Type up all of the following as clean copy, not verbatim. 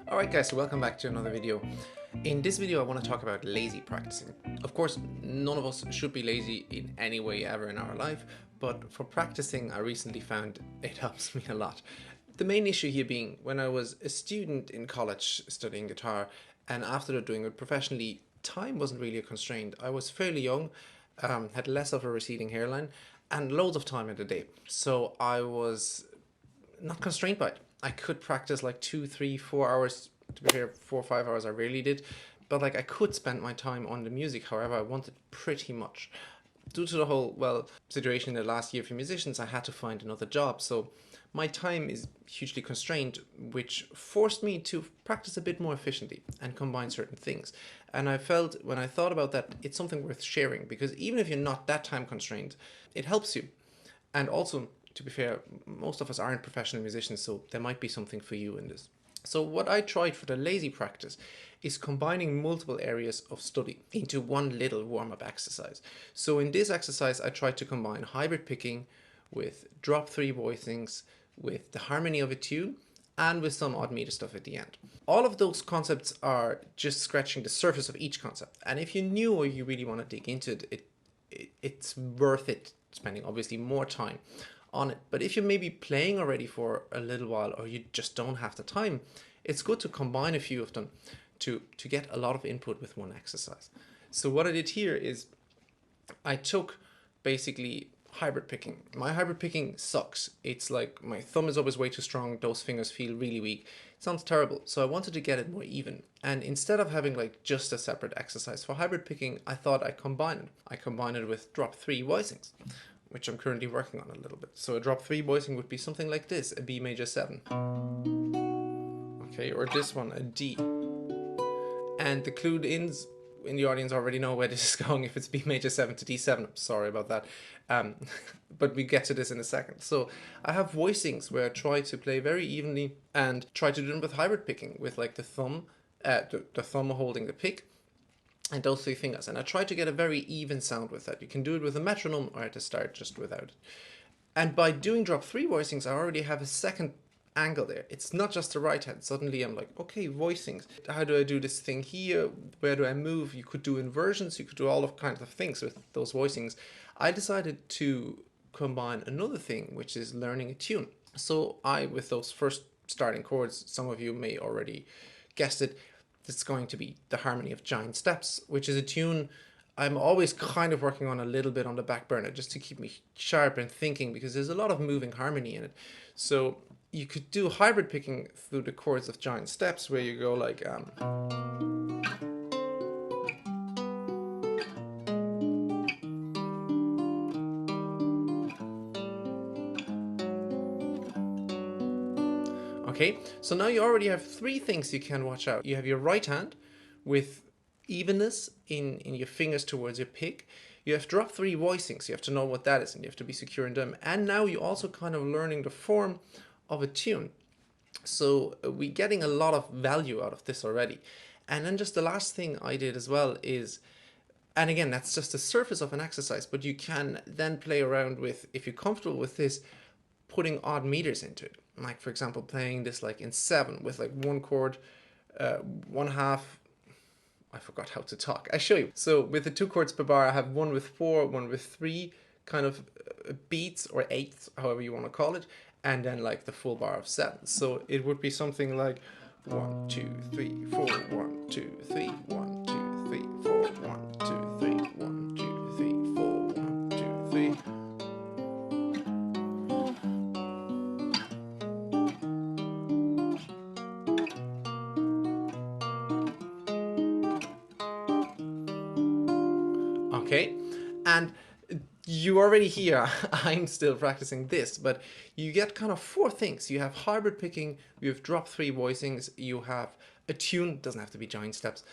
Alright guys, so welcome back to another video. In this video I want to talk about lazy practicing. Of course, none of us should be lazy in any way ever in our life, but for practicing I recently found it helps me a lot. The main issue here being when I was a student in college studying guitar, and after doing it professionally, time wasn't really a constraint. I was fairly young, had less of a receding hairline, and loads of time in the day. So I was not constrained by it. I could practice like 2, 3, 4 hours. To be fair, 4 or 5 hours I rarely did, but like I could spend my time on the music however I wanted pretty much. Due to the whole situation in the last year for musicians, I had to find another job, so my time is hugely constrained, which forced me to practice a bit more efficiently and combine certain things. And I felt when I thought about that, it's something worth sharing, because even if you're not that time constrained, it helps you. And also, to be fair, most of us aren't professional musicians, so there might be something for you in this. So what I tried for the lazy practice is combining multiple areas of study into one little warm-up exercise. So in this exercise I tried to combine hybrid picking with drop 3 voicings, with the harmony of a tune, and with some odd meter stuff at the end. All of those concepts are just scratching the surface of each concept, and if you knew or you really want to dig into it, it's worth it spending obviously more time on it. But if you're maybe playing already for a little while or you just don't have the time, it's good to combine a few of them to get a lot of input with one exercise. So what I did here is I took basically hybrid picking. My hybrid picking sucks. It's like my thumb is always way too strong, those fingers feel really weak. It sounds terrible. So I wanted to get it more even. And instead of having like just a separate exercise for hybrid picking, I thought I'd combine it. I combined it with drop 3 voicings, which I'm currently working on a little bit. So a drop 3 voicing would be something like this, a B major 7. Okay, or this one, a D. And the clued ins in the audience already know where this is going. If it's B major 7 to D7, I'm sorry about that. But we get to this in a second. So I have voicings where I try to play very evenly and try to do them with hybrid picking, with like the thumb, the thumb holding the pick, and those 3 fingers. And I try to get a very even sound with that. You can do it with a metronome or at the start just without it. And by doing drop 3 voicings, I already have a second angle there. It's not just the right hand. Suddenly I'm like, okay, voicings. How do I do this thing here? Where do I move? You could do inversions. You could do all of kinds of things with those voicings. I decided to combine another thing, which is learning a tune. So with those first starting chords, some of you may already guessed it, it's going to be the harmony of giant steps, which is a tune I'm always kind of working on a little bit on the back burner just to keep me sharp and thinking, because there's a lot of moving harmony in it. So you could do hybrid picking through the chords of giant steps, where you go like okay, so now you already have 3 things you can watch out. You have your right hand with evenness in your fingers towards your pick. You have drop 3 voicings. You have to know what that is and you have to be secure in them. And now you're also kind of learning the form of a tune. So we're getting a lot of value out of this already. And then just the last thing I did as well is, and again, that's just the surface of an exercise, but you can then play around with, if you're comfortable with this, putting odd meters into it. Like for example, playing this like in 7 with like 1 chord, 1/2. I forgot how to talk. I show you. So with the 2 chords per bar, I have 1 with 4, 1 with 3 kind of beats or eighths, however you want to call it, and then like the full bar of 7. So it would be something like 1, 2, 3, 4, 1, 2, 3, 1, 2, 3, 4, 1, 2, 3, 1, 2, 3, 4, 1, 2, 3. Okay, and you already hear I'm still practicing this, but you get kind of 4 things. You have hybrid picking, you have drop 3 voicings, you have a tune, doesn't have to be giant steps,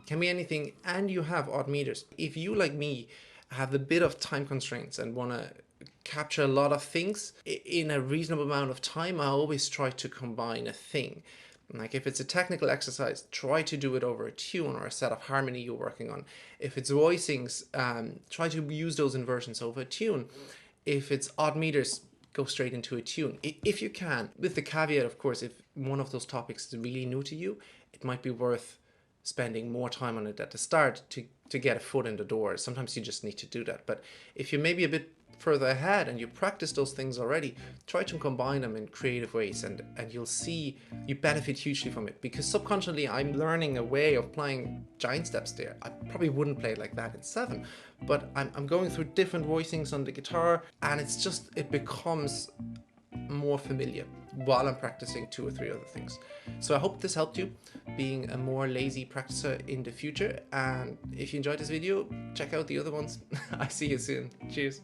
can be anything, and you have odd meters. If you, like me, have a bit of time constraints and want to capture a lot of things in a reasonable amount of time, I always try to combine a thing. Like if it's a technical exercise, try to do it over a tune or a set of harmony you're working on. If it's voicings, try to use those inversions over a tune. If it's odd meters, go straight into a tune. If you can, with the caveat, of course, if one of those topics is really new to you, it might be worth spending more time on it at the start to get a foot in the door. Sometimes you just need to do that. But if you're maybe a bit further ahead and you practice those things already, try to combine them in creative ways, and you'll see you benefit hugely from it, because subconsciously I'm learning a way of playing giant steps there. I probably wouldn't play like that in 7, but I'm going through different voicings on the guitar, and it becomes more familiar while I'm practicing 2 or 3 other things. So I hope this helped you being a more lazy practicer in the future, and if you enjoyed this video, check out the other ones. I see you soon. Cheers.